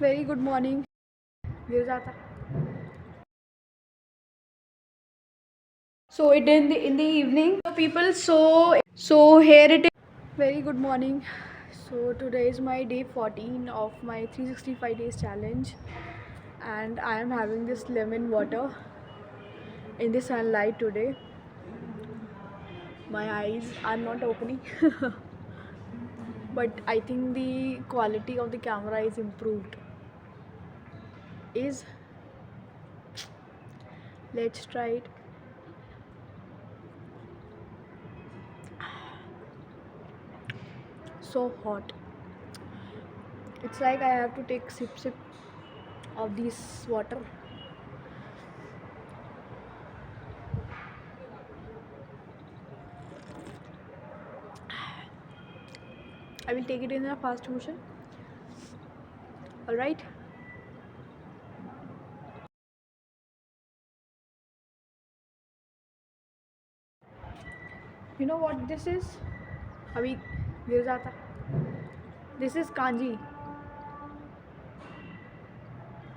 Very good morning. गिर जाता. So it in the evening, so people. So here it is. Very good morning. So today is my day 14 of my 365 days challenge, and I am having this lemon water in the sunlight today. My eyes are not opening, but I think the quality of the camera is improved. Is Let's try it. So hot. It's like I have to take sip of this water. I will take it in a fast motion. Alright. You know what this is? अभी गिर जाता. This is kanji.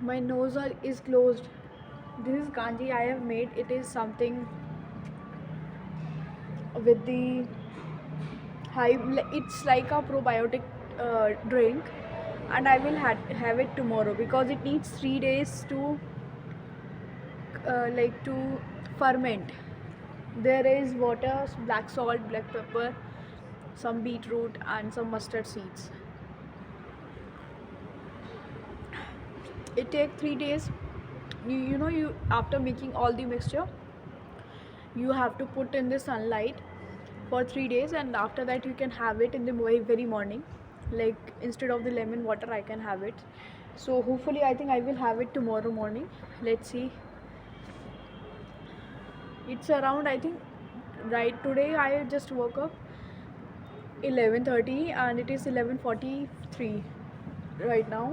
My nose is closed. This is kanji I have made. It is something with the high. It's like a probiotic drink, and I will have it tomorrow because it needs 3 days to to ferment. There is water, black salt, black pepper, some beetroot, and some mustard seeds. It takes 3 days. You after making all the mixture, you have to put in the sunlight for 3 days, and after that you can have it in the very morning. Like instead of the lemon water, I can have it. So hopefully, I think I will have it tomorrow morning. Let's see. It's around, I think, right today I just woke up 11:30 and it is 11:43 right now.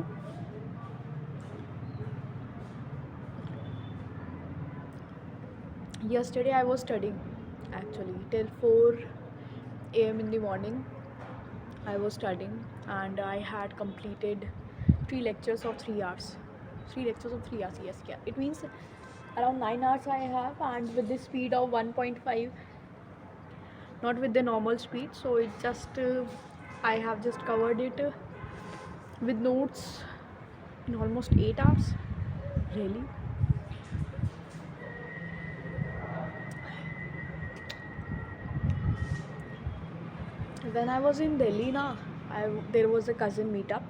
Yesterday I was studying actually till 4 a.m. in the morning. I was studying and I had completed 3 lectures of 3 hours. 3 lectures of 3 hours, yes, yeah. It means around 9 hours I have, and with the speed of 1.5, not with the normal speed. So it just I have just covered it with notes in almost 8 hours. Really? When I was in Delhi na, there was a cousin meetup.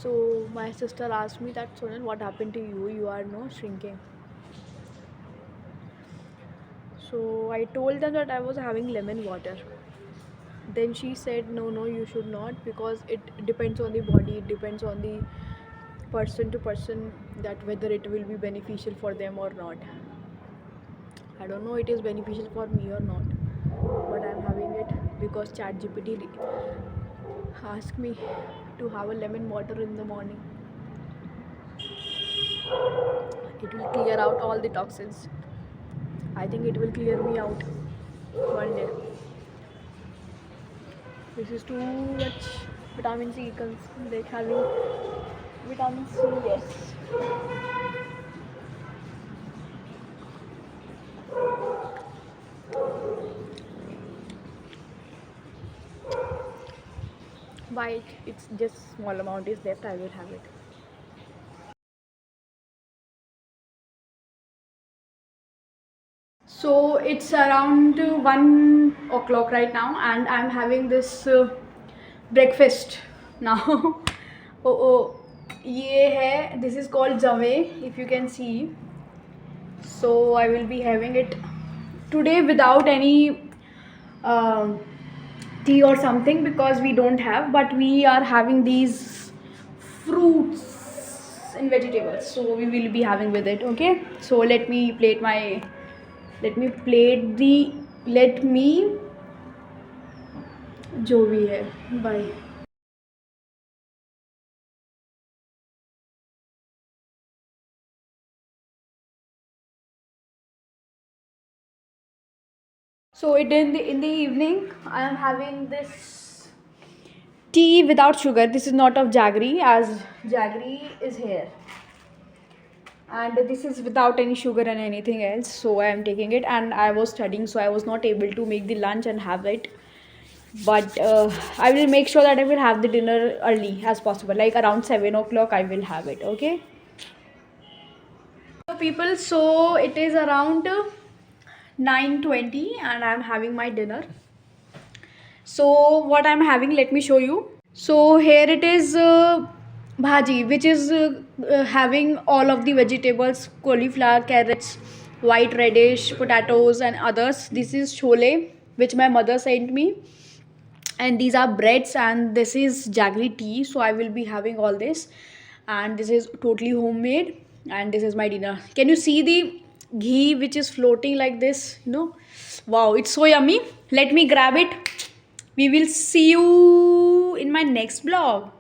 So my sister asked me that, Sonal, what happened to you? You are no shrinking. So I told them that I was having lemon water. Then she said, no, you should not, because it depends on the body, it depends on the person to person, that whether it will be beneficial for them or not. I don't know it is beneficial for me or not, but I'm having it because ChatGPT asked me to have a lemon water in the morning. It will clear out all the toxins. I think it will clear me out one day. This is too much vitamin C. Like having vitamin C, yes. Why it's just small amount is left, I will have it. So it's around 1 o'clock right now, and I'm having this breakfast now. Oh, ये है. This is called jave, if you can see. So I will be having it today without any um tea or something, because we don't have, but we are having these fruits and vegetables. So we will be having with it. Okay. So let me जो भी है. Bye. So it in the evening, I am having this tea without sugar. This is not of jaggery, as jaggery is here, and this is without any sugar and anything else. So I am taking it, and I was studying, so I was not able to make the lunch and have it. But I will make sure that I will have the dinner early as possible, like around 7 o'clock I will have it. Okay, so people, so it is around 9:20 and I'm having my dinner. So what I'm having, let me show you. So here it is, bhaji, which is having all of the vegetables: cauliflower, carrots, white radish, potatoes and others. This is chole, which my mother sent me, and these are breads, and this is jaggery tea. So I will be having all this, and this is totally homemade, and this is my dinner. Can you see the ghee which is floating like this, wow, it's so yummy. Let me grab it. We will see you in my next vlog.